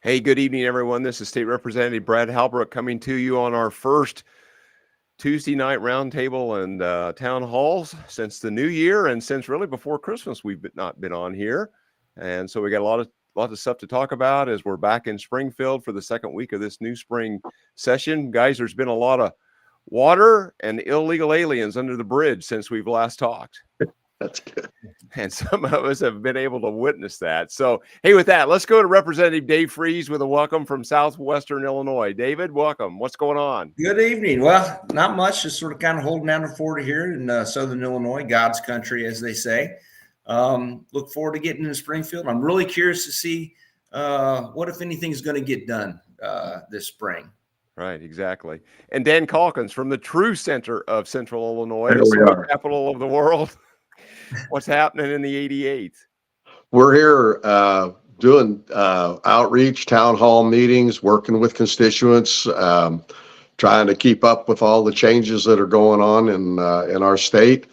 Hey, good evening, everyone. This is State Representative Brad Halbrook coming to you on our first Tuesday night roundtable and town halls since the new year and since really before Christmas. We've not been on here, and so we got lots of stuff to talk about as we're back in Springfield for the second week of this new spring session. Guys, there's been a lot of water and illegal aliens under the bridge since we've last talked. That's good. And some of us have been able to witness that. So, hey, with that, let's go to Representative Dave Freese with a welcome from Southwestern Illinois. David, welcome. What's going on? Good evening. Well, not much. Just sort of kind of holding down the fort here in Southern Illinois, God's country, as they say. Look forward to getting into Springfield. I'm really curious to see what, if anything, is going to get done this spring. Right, exactly. And Dan Calkins from the true center of Central Illinois, the capital of the world. What's happening in the 88th? We're here doing outreach, town hall meetings, working with constituents, trying to keep up with all the changes that are going on in our state.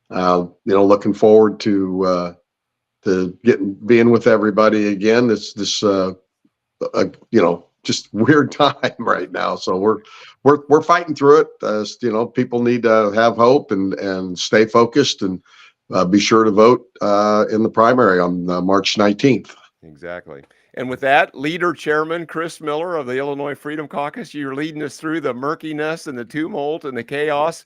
Looking forward to being with everybody again. It's this just weird time right now. So we're fighting through it. People need to have hope and stay focused and be sure to vote in the primary on March 19th. Exactly. And with that, Leader Chairman Chris Miller of the Illinois Freedom Caucus, you're leading us through the murkiness and the tumult and the chaos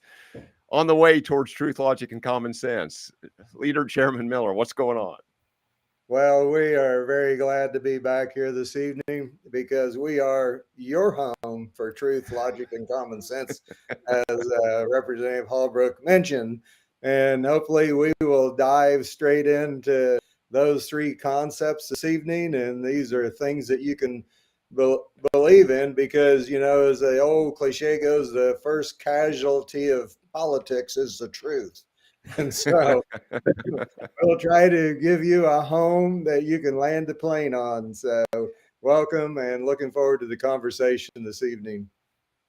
on the way towards truth, logic, and common sense. Leader Chairman Miller, what's going on? Well, we are very glad to be back here this evening because we are your home for truth, logic, and common sense, as Representative Halbrook mentioned. And hopefully we will dive straight into those three concepts this evening. And these are things that you can believe in because, as the old cliche goes, the first casualty of politics is the truth. And so we'll try to give you a home that you can land the plane on. So welcome and looking forward to the conversation this evening.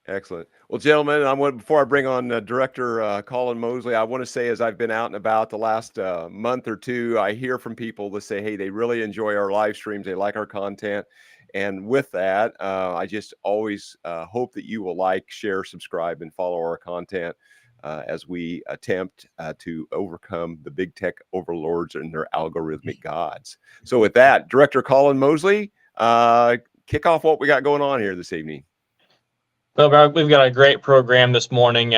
Excellent. Well, gentlemen, before I bring on Director Colin Mosley, I want to say, as I've been out and about the last month or two, I hear from people that say, hey, they really enjoy our live streams. They like our content. And with that, I just always hope that you will like, share, subscribe, and follow our content as we attempt to overcome the big tech overlords and their algorithmic gods. So with that, Director Colin Mosley, kick off what we got going on here this evening. Well, we've got a great program this morning,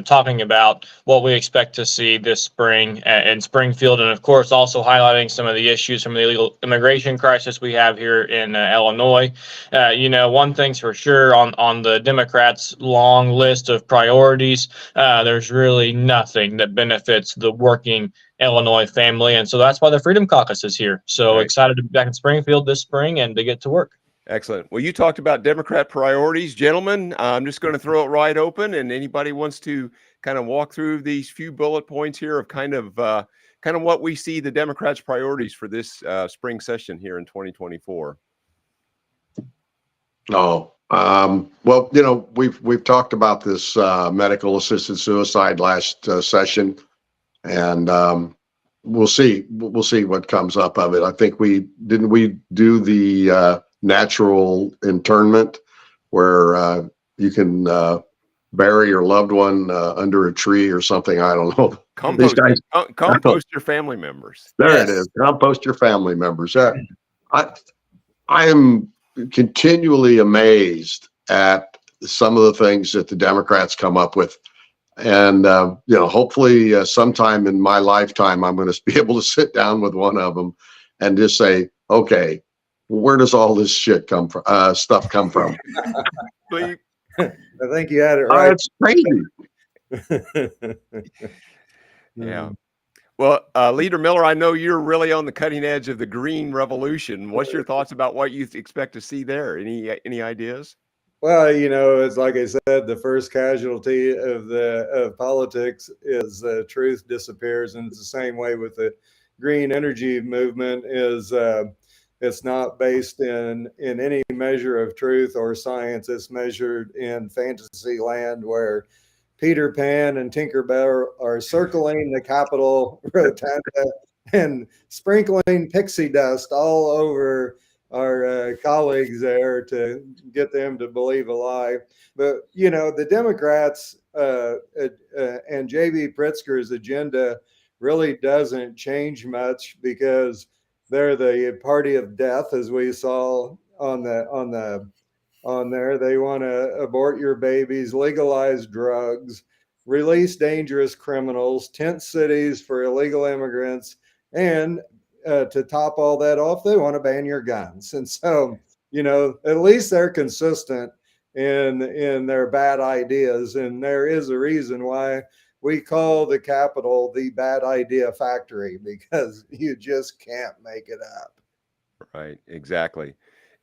talking about what we expect to see this spring in Springfield, and of course also highlighting some of the issues from the illegal immigration crisis we have here in Illinois. One thing's for sure, on the Democrats' long list of priorities, there's really nothing that benefits the working Illinois family, and so that's why the Freedom Caucus is here. So excited to be back in Springfield this spring and to get to work. Excellent. Well, you talked about Democrat priorities, gentlemen. I'm just going to throw it right open, and anybody wants to kind of walk through these few bullet points here of kind of what we see the Democrats' priorities for this spring session here in 2024. Oh, well, we've talked about this medical assisted suicide last session, and we'll see what comes up of it. I think we do the natural internment where you can bury your loved one under a tree or something. I don't know. Compost your family members. There it is. Compost your family members. I am continually amazed at some of the things that the Democrats come up with. And, hopefully sometime in my lifetime, I'm going to be able to sit down with one of them and just say, okay, where does all this shit come from? Stuff come from? I think you had it right. It's crazy. Yeah. Well, Leader Miller, I know you're really on the cutting edge of the green revolution. What's your thoughts about what you expect to see there? Any ideas? Well, it's like I said, the first casualty of politics is truth disappears, and it's the same way with the green energy movement. It's not based in any measure of truth or science. It's measured in fantasy land where Peter Pan and Tinkerbell are circling the Capitol Rotunda and sprinkling pixie dust all over colleagues there to get them to believe a lie. But the Democrats and J.B. Pritzker's agenda really doesn't change much because they're the party of death, as we saw on there. They want to abort your babies, legalize drugs, release dangerous criminals, tent cities for illegal immigrants, and to top all that off, they want to ban your guns. And so, at least they're consistent in their bad ideas. And there is a reason why we call the Capitol the bad idea factory, because you just can't make it up. Right, exactly.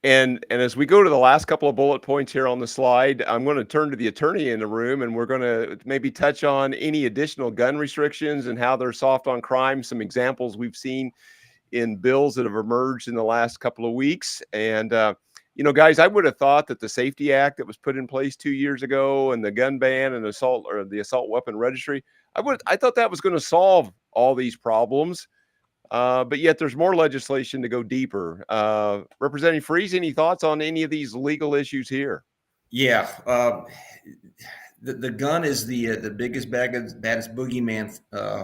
And as we go to the last couple of bullet points here on the slide, I'm going to turn to the attorney in the room, and we're going to maybe touch on any additional gun restrictions and how they're soft on crime, some examples we've seen in bills that have emerged in the last couple of weeks. And, guys, I would have thought that the Safety Act that was put in place 2 years ago and the gun ban and the assault weapon registry, I thought that was going to solve all these problems. But yet there's more legislation to go deeper. Representative Freeze, any thoughts on any of these legal issues here? Yeah. The gun is the biggest, baddest boogeyman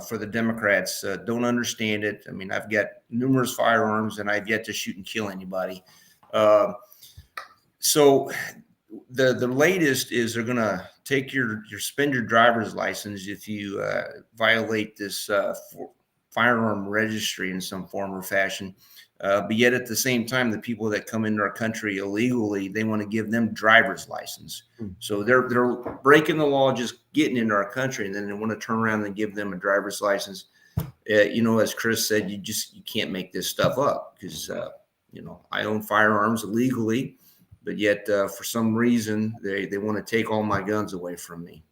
for the Democrats. Don't understand it. I mean, I've got numerous firearms and I've yet to shoot and kill anybody. So the latest is they're going to take suspend your driver's license if you violate this firearm registry in some form or fashion. But yet at the same time, the people that come into our country illegally, they want to give them driver's license. So they're breaking the law, just getting into our country, and then they want to turn around and give them a driver's license. As Chris said, you can't make this stuff up because, I own firearms illegally, but yet for some reason they want to take all my guns away from me.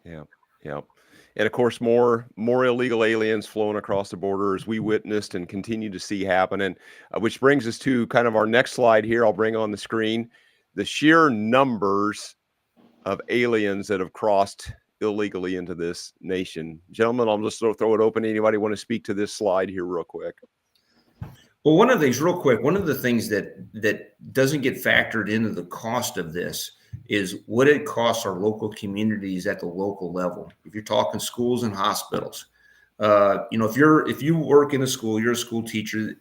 Yeah. Yeah. And of course, more illegal aliens flowing across the border, as we witnessed and continue to see happen. And which brings us to kind of our next slide here. I'll bring on the screen the sheer numbers of aliens that have crossed illegally into this nation. Gentlemen, I'll just throw it open. Anybody want to speak to this slide here real quick? Well, one of the things that doesn't get factored into the cost of this is what it costs our local communities at the local level. If you're talking schools and hospitals, if you work in a school, you're a school teacher.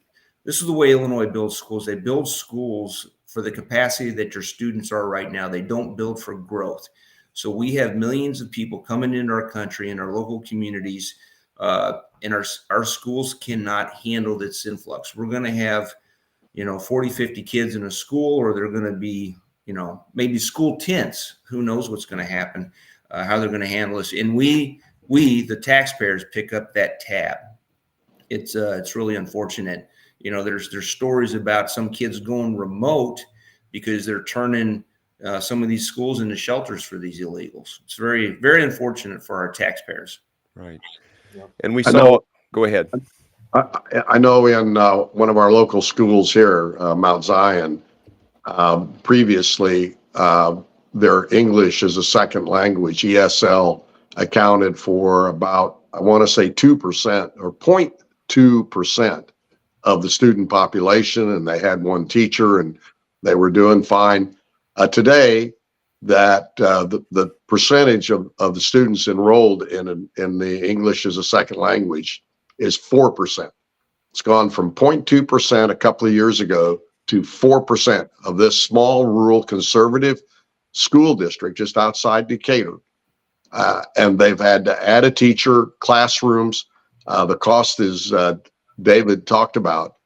This is the way Illinois builds schools. They build schools for the capacity that your students are right now. They don't build for growth. So we have millions of people coming into our country and our local communities, and our schools cannot handle this influx. We're going to have, 40, 50 kids in a school, or they're going to be, maybe school tents. Who knows what's going to happen, how they're going to handle this. And we, the taxpayers, pick up that tab. It's really unfortunate. There's stories about some kids going remote because they're turning some of these schools into shelters for these illegals. It's very, very unfortunate for our taxpayers. Right. And we saw, go ahead. I know in one of our local schools here, Mount Zion, previously their English as a second language, ESL, accounted for about, I want to say 2% or 0.2% of the student population, and they had one teacher and they were doing fine. Today, that the percentage of the students enrolled in the English as a second language is 4%. It's gone from 0.2% a couple of years ago to 4% of this small rural conservative school district just outside Decatur. And they've had to add a teacher, classrooms. The cost is, David talked about,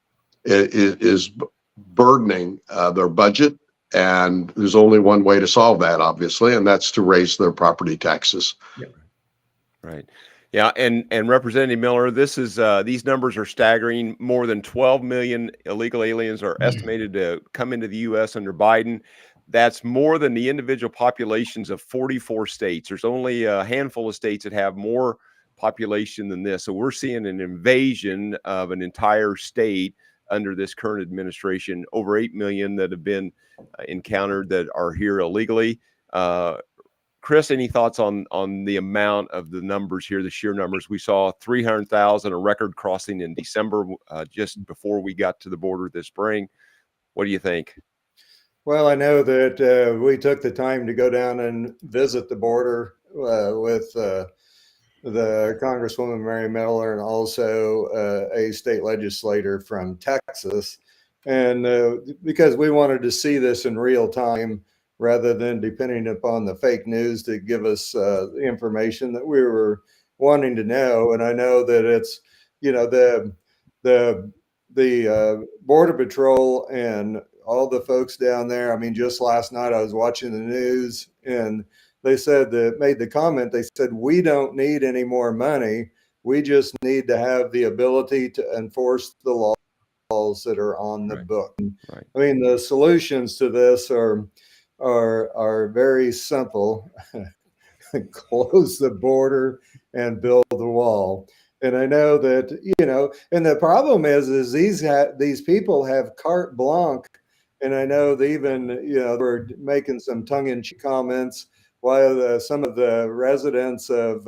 is burdening their budget. And there's only one way to solve that, obviously, and that's to raise their property taxes. Yep. Right. Yeah. And Representative Miller, these numbers are staggering. More than 12 million illegal aliens are estimated to come into the U.S. under Biden. That's more than the individual populations of 44 states. There's only a handful of states that have more population than this. So we're seeing an invasion of an entire state under this current administration. Over 8 million that have been encountered that are here illegally. Chris, any thoughts on the amount of the numbers here, the sheer numbers? We saw 300,000, a record crossing in December, just before we got to the border this spring. What do you think? Well, I know that we took the time to go down and visit the border with the Congresswoman Mary Miller and also a state legislator from Texas. And because we wanted to see this in real time rather than depending upon the fake news to give us the information that we were wanting to know. And I know that it's, you know, the Border Patrol and all the folks down there. I mean, just last night I was watching the news and they said that made the comment, they said, we don't need any more money. We just need to have the ability to enforce the laws that are on the book. Right. I mean, the solutions to this are very simple. Close the border and build the wall. And I know that, you know, and the problem is these people have carte blanche. And I know they even, you know, we're making some tongue-in-cheek comments while some of the residents of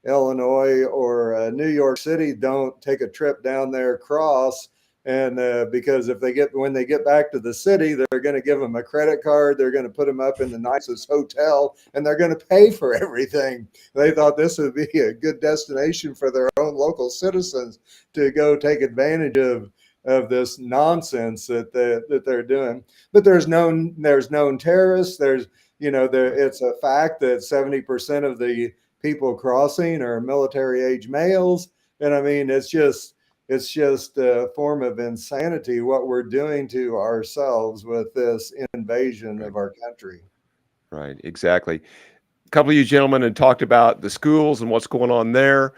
Illinois or New York City don't take a trip down there across. And because when they get back to the city, they're going to give them a credit card. They're going to put them up in the nicest hotel and they're going to pay for everything. They thought this would be a good destination for their own local citizens to go take advantage of this nonsense that they're doing. But there's known terrorists. There's, you know, it's a fact that 70% of the people crossing are military age males. And I mean, it's just a form of insanity what we're doing to ourselves with this invasion of our country. Right, exactly. A couple of you gentlemen had talked about the schools and what's going on there.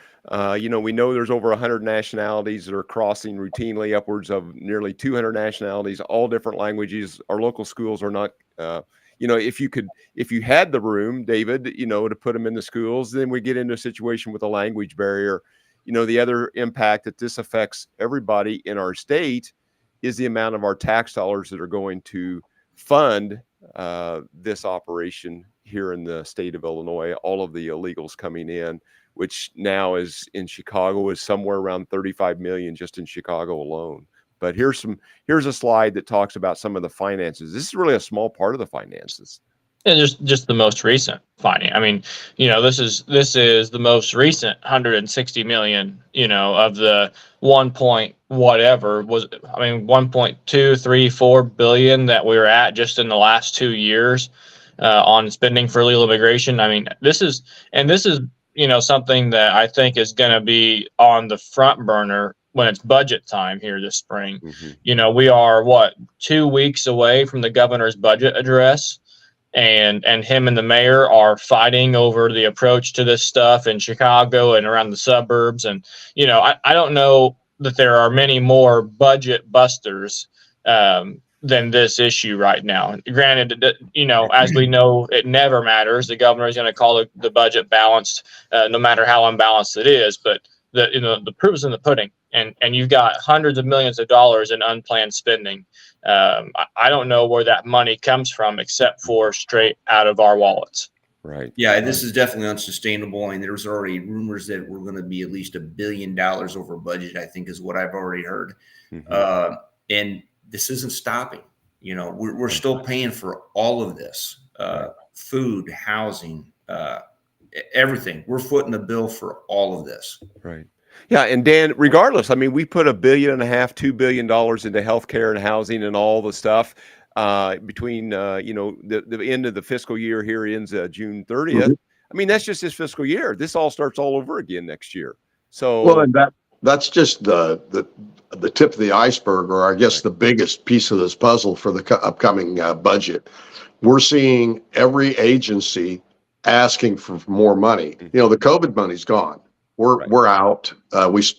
You know, we know there's over 100 nationalities that are crossing routinely, upwards of nearly 200 nationalities, all different languages. Our local schools are not, you know, if you had the room, David, you know, to put them in the schools, then we get into a situation with a language barrier. You know, the other impact that this affects everybody in our state is the amount of our tax dollars that are going to fund this operation here in the state of Illinois, all of the illegals coming in, which now is in Chicago is somewhere around 35 million just in Chicago alone. But here's a slide that talks about some of the finances. This is really a small part of the finances. And just the most recent finding. I mean, you know, this is the most recent 160 million, you know, of the 1 point whatever was, I mean, 1.234 billion that we were at just in the last 2 years on spending for illegal immigration. I mean, this is, you know, something that I think is going to be on the front burner when it's budget time here this spring. Mm-hmm. You know, we are 2 weeks away from the governor's budget address. And him and the mayor are fighting over the approach to this stuff in Chicago and around the suburbs. And, you know, I don't know that there are many more budget busters than this issue right now. Granted, you know, as we know, it never matters. The governor is going to call the budget balanced, no matter how unbalanced it is. But the proof is in the pudding. And you've got hundreds of millions of dollars in unplanned spending. I don't know where that money comes from except for straight out of our wallets. Right. Yeah, this is definitely unsustainable. I mean, there's already rumors that we're going to be at least $1 billion over budget, I think is what I've already heard. Mm-hmm. And this isn't stopping. You know, we're still paying for all of this, food, housing, everything. We're footing the bill for all of this. Right. Yeah, and Dan, regardless, I mean, we put $1.5 billion, $2 billion into healthcare and housing and all the stuff between you know, the end of the fiscal year here ends June 30th. Mm-hmm. I mean, that's just this fiscal year. This all starts all over again next year. So well, and that's just the tip of the iceberg, or I guess the biggest piece of this puzzle for the upcoming budget. We're seeing every agency asking for more money. You know, the COVID money's gone. We're out.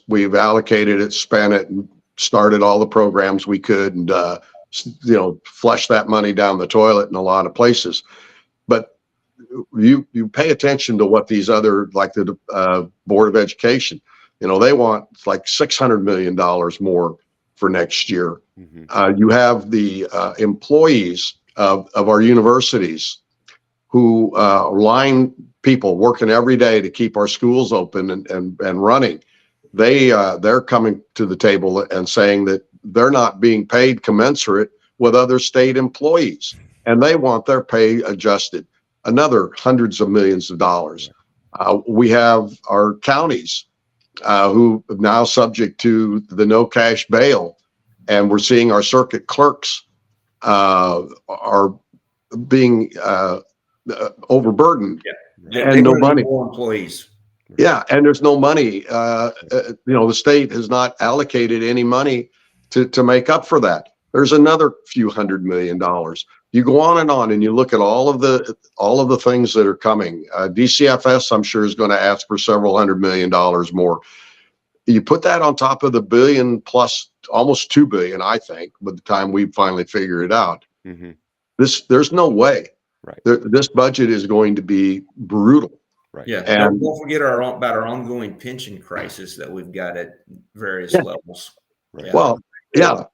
We've allocated it, spent it, and started all the programs we could, and you know, flushed that money down the toilet in a lot of places. But you pay attention to what these other, like the Board of Education, you know, they want like $600 million more for next year. Mm-hmm. You have the employees of our universities who line people working every day to keep our schools open and running. They're coming to the table and saying that they're not being paid commensurate with other state employees, and they want their pay adjusted, another hundreds of millions of dollars. We have our counties who are now subject to the no cash bail, and we're seeing our circuit clerks are being overburdened. They And no wanna need money. more employees. Yeah, and there's no money. The state has not allocated any money to make up for that. There's another few $100 million. You go on, and you look at all of the things that are coming. DCFS, I'm sure, is going to ask for several $100 million more. You put that on top of the billion plus almost $2 billion, I think, by the time we finally figure it out. Mm-hmm. There's no way. Right. This budget is going to be brutal. Right. Yeah. And Don't forget about our ongoing pension crisis that we've got at various levels. Right. Yeah. well, yeah.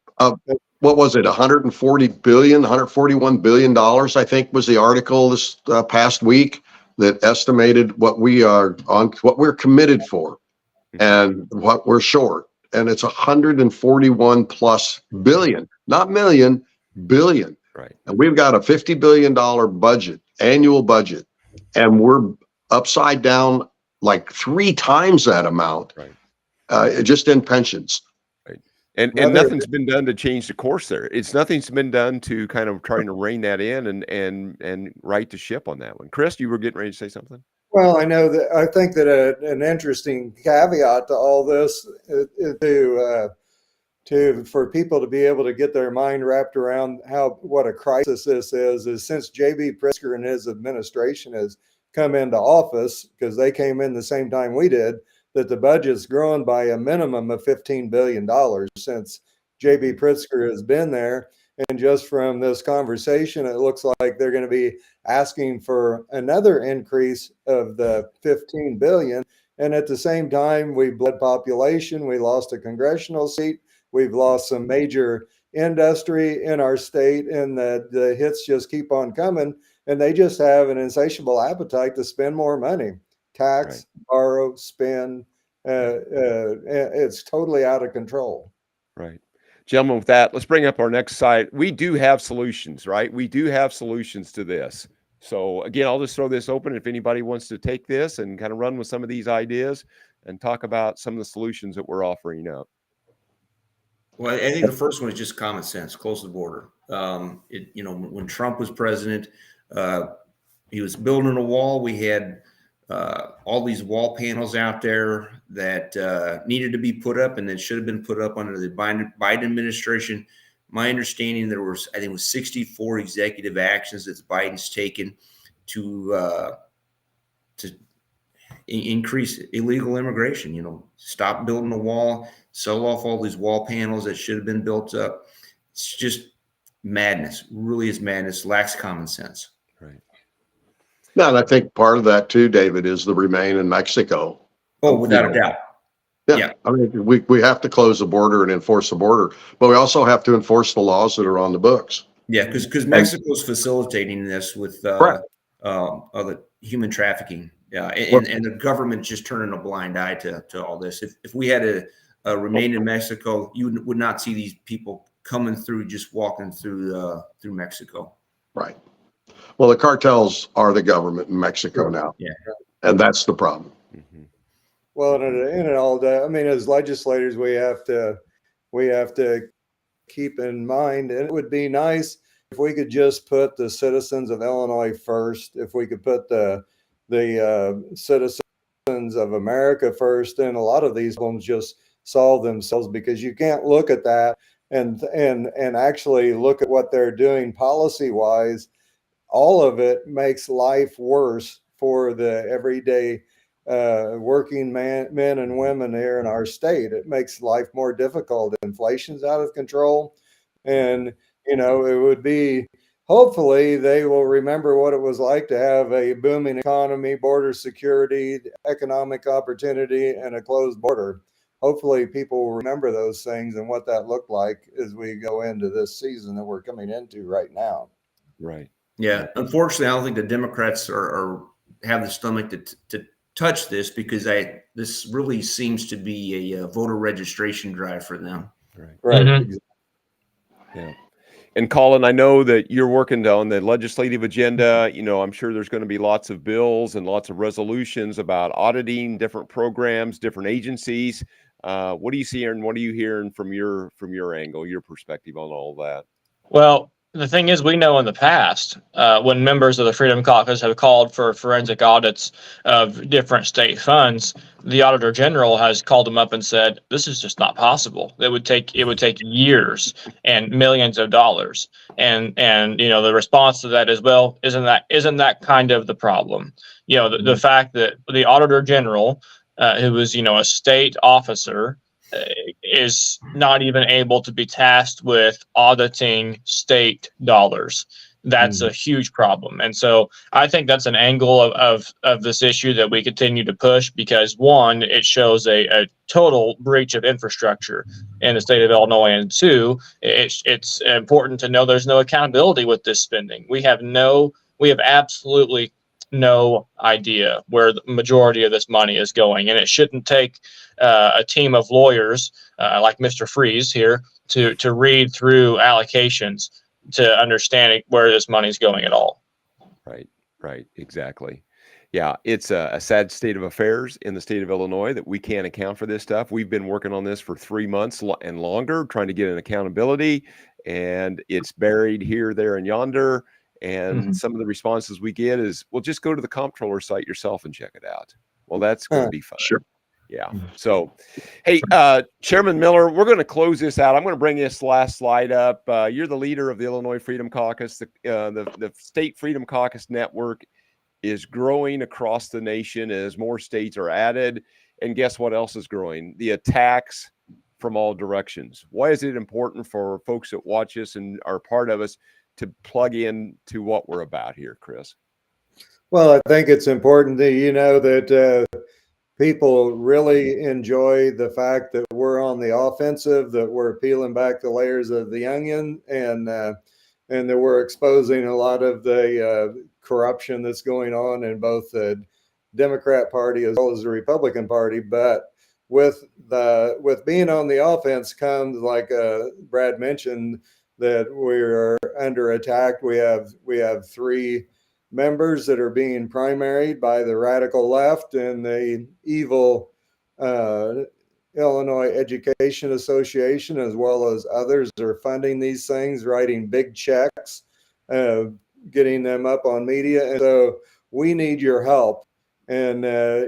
What was it? 141 billion dollars, I think, was the article this past week that estimated what we're committed for and what we're short. And it's 141 plus billion, not million, billion. Right. And we've got a $50 billion budget, annual budget, and we're upside down like 3 times that amount, just in pensions. And nothing's been done to change the course there. Nothing's been done to kind of trying to rein that in and right the ship on that one. Chris, you were getting ready to say something? Well, I think that an interesting caveat to all this for people to be able to get their mind wrapped around what a crisis this is since J.B. Pritzker and his administration has come into office, because they came in the same time we did, that the budget's grown by a minimum of $15 billion since J.B. Pritzker has been there. And just from this conversation, it looks like they're going to be asking for another increase of the $15 billion. And at the same time, we bled population. We lost a congressional seat. We've lost some major industry in our state, and the hits just keep on coming. And they just have an insatiable appetite to spend more money. Tax, borrow, spend. It's totally out of control. Right. Gentlemen, with that, let's bring up our next slide. We do have solutions, right? We do have solutions to this. So again, I'll just throw this open. If anybody wants to take this and kind of run with some of these ideas and talk about some of the solutions that we're offering up. Well, I think the first one is just common sense. Close the border. When Trump was president, he was building a wall. We had all these wall panels out there that needed to be put up and that should have been put up under the Biden administration. My understanding, there was, I think it was 64 executive actions that Biden's taken to increase illegal immigration. Stop building a wall, sell off all these wall panels that should have been built up. It's just madness. Really is madness. Lacks common sense. Right. No, and I think part of that too, David, is the remain in Mexico. Oh, without a doubt. Yeah. I mean, we have to close the border and enforce the border, but we also have to enforce the laws that are on the books. Yeah, because Mexico's facilitating this with other human trafficking. Yeah, and the government just turning a blind eye to all this. If we had a remain in Mexico, you would not see these people coming through, just walking through Mexico. Right. Well, the cartels are the government in Mexico now. Yeah, and that's the problem. Mm-hmm. Well, in it all day, I mean, as legislators, we have to keep in mind, and it would be nice if we could just put the citizens of Illinois first. If we could put the citizens of America first, and a lot of these problems just solve themselves, because you can't look at that and actually look at what they're doing policy wise. All of it makes life worse for the everyday working men and women here in our state. It makes life more difficult. Inflation's out of control, and it would be, hopefully they will remember what it was like to have a booming economy, border security, economic opportunity, and a closed border. Hopefully people will remember those things and what that looked like as we go into this season that we're coming into right now. Right. Yeah. Unfortunately, I don't think the Democrats have the stomach to touch this, because this really seems to be a voter registration drive for them. Right. Right. Mm-hmm. Yeah. And Colin, I know that you're working on the legislative agenda. You know, I'm sure there's going to be lots of bills and lots of resolutions about auditing different programs, different agencies. What are you seeing? What are you hearing from your angle, your perspective on all that? Well, the thing is, we know in the past, when members of the Freedom Caucus have called for forensic audits of different state funds, the Auditor General has called them up and said, "This is just not possible. It would take years and millions of dollars." And you know, the response to that is, "Well, isn't that kind of the problem?" You know, the fact that the Auditor General, who is, you know, a state officer, is not even able to be tasked with auditing state dollars. That's a huge problem. And so I think that's an angle of this issue that we continue to push, because one, it shows a total breach of infrastructure in the state of Illinois. And two, it's important to know there's no accountability with this spending. We have absolutely no idea where the majority of this money is going. And it shouldn't take a team of lawyers like Mr. Freeze here to read through allocations to understand where this money is going at all. Right, exactly. Yeah, it's a sad state of affairs in the state of Illinois that we can't account for this stuff. We've been working on this for 3 months and longer, trying to get an accountability, and it's buried here, there, and yonder. And some of the responses we get is, well, just go to the comptroller site yourself and check it out. Well, that's going to be fun. Sure. Yeah. So, hey, Chairman Miller, we're going to close this out. I'm going to bring this last slide up. You're the leader of the Illinois Freedom Caucus. The State Freedom Caucus network is growing across the nation as more states are added. And guess what else is growing? The attacks from all directions. Why is it important for folks that watch us and are part of us to plug in to what we're about here, Chris? Well, I think it's important that you know that people really enjoy the fact that we're on the offensive, that we're peeling back the layers of the onion, and that we're exposing a lot of the corruption that's going on in both the Democrat Party as well as the Republican Party. But with being on the offense comes, like Brad mentioned, that we're under attack. We have 3 members that are being primaried by the radical left, and the evil Illinois Education Association, as well as others, are funding these things, writing big checks, getting them up on media. And so we need your help. And,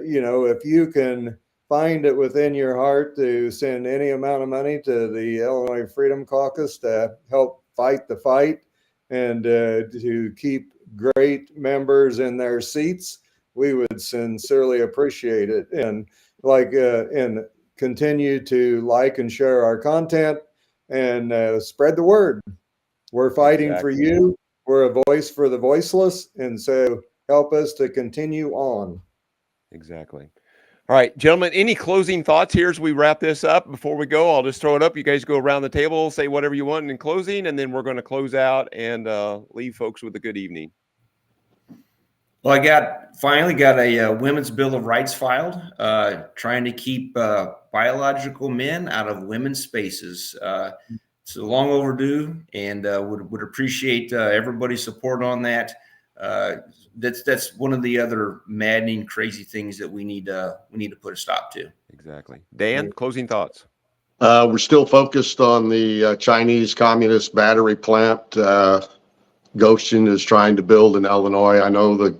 you know, if you can find it within your heart to send any amount of money to the Illinois Freedom Caucus to help fight the fight and to keep great members in their seats, we would sincerely appreciate it. And and continue to like and share our content and spread the word. We're fighting for you. We're a voice for the voiceless. And so help us to continue on. Exactly. All right, gentlemen, any closing thoughts here as we wrap this up? Before we go, I'll just throw it up. You guys go around the table, say whatever you want in closing, and then we're going to close out and leave folks with a good evening. Well, I finally got a Women's Bill of Rights filed, trying to keep biological men out of women's spaces. It's long overdue, and would appreciate everybody's support on that. That's one of the other maddening, crazy things that we need to put a stop to. Exactly. Dan, closing thoughts. We're still focused on the Chinese Communist battery plant Goshen is trying to build in Illinois. I know the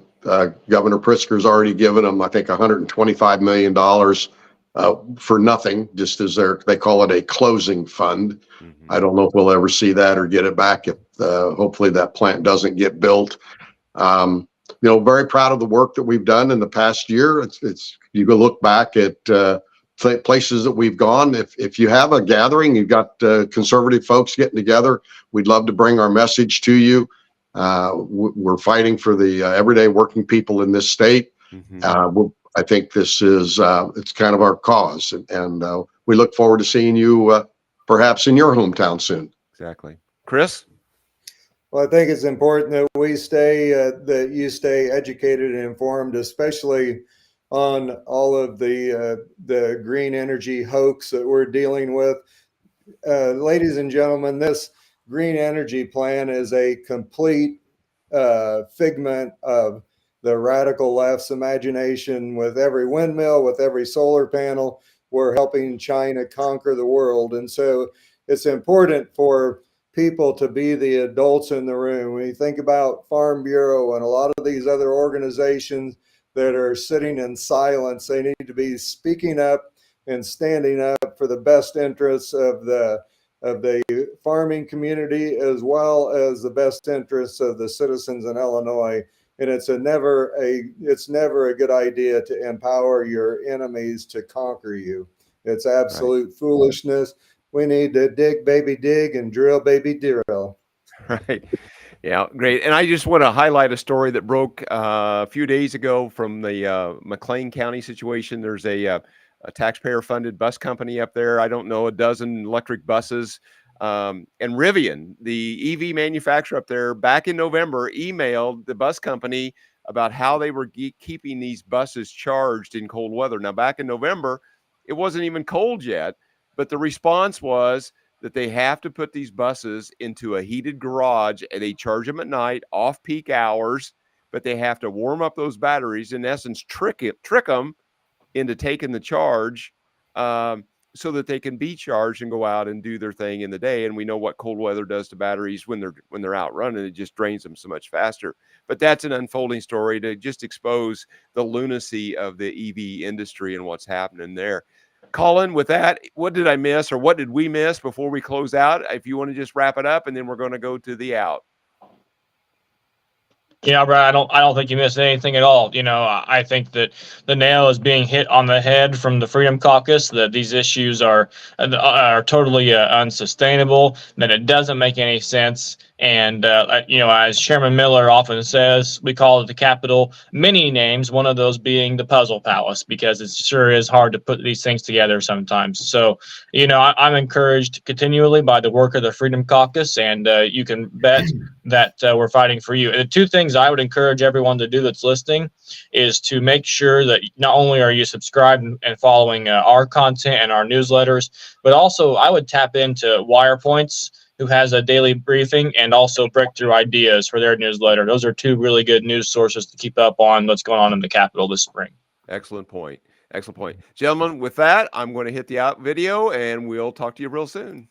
Governor Pritzker's already given them, I think, $125 million for nothing, just as they call it a closing fund. I don't know if we'll ever see that or get it back if hopefully that plant doesn't get built. You know, very proud of the work that we've done in the past year. It's you go look back at places that we've gone. If you have a gathering, you've got conservative folks getting together, we'd love to bring our message to you. We're fighting for the everyday working people in this state. I think this is it's kind of our cause, and we look forward to seeing you perhaps in your hometown soon. Exactly. Chris? Well, I think it's important that we that you stay educated and informed, especially on all of the green energy hoax that we're dealing with. Ladies and gentlemen, this green energy plan is a complete figment of the radical left's imagination. With every windmill, with every solar panel, we're helping China conquer the world. And so it's important for people to be the adults in the room. When you think about Farm Bureau and a lot of these other organizations that are sitting in silence, they need to be speaking up and standing up for the best interests of the farming community, as well as the best interests of the citizens in Illinois. And it's never a good idea to empower your enemies to conquer you. It's absolute foolishness. We need to dig, baby, dig, and drill, baby, drill. Right. Yeah, great. And I just want to highlight a story that broke a few days ago from the McLean County situation. There's a taxpayer-funded bus company up there. I don't know, a dozen electric buses. And Rivian, the EV manufacturer up there, back in November, emailed the bus company about how they were keeping these buses charged in cold weather. Now, back in November, it wasn't even cold yet, but the response was that they have to put these buses into a heated garage and they charge them at night, off-peak hours, but they have to warm up those batteries, in essence, trick them into taking the charge so that they can be charged and go out and do their thing in the day. And we know what cold weather does to batteries when they're out running. It just drains them so much faster. But that's an unfolding story to just expose the lunacy of the EV industry and what's happening there. Colin, with that, what did I miss, or what did we miss before we close out? If you want to just wrap it up, and then we're going to go to the out. Yeah, Brad, I don't think you missed anything at all. I think that the nail is being hit on the head from the Freedom Caucus, that these issues are totally unsustainable, that it doesn't make any sense. And, as Chairman Miller often says, we call it the Capitol many names, one of those being the Puzzle Palace, because it sure is hard to put these things together sometimes. So, I'm encouraged continually by the work of the Freedom Caucus, and you can bet that we're fighting for you. And the two things I would encourage everyone to do that's listening is to make sure that not only are you subscribed and following our content and our newsletters, but also I would tap into Wire Points, who has a daily briefing, and also Breakthrough Ideas for their newsletter. Those are two really good news sources to keep up on what's going on in the Capitol this spring. Excellent point. Excellent point. Gentlemen, with that, I'm going to hit the out video, and we'll talk to you real soon.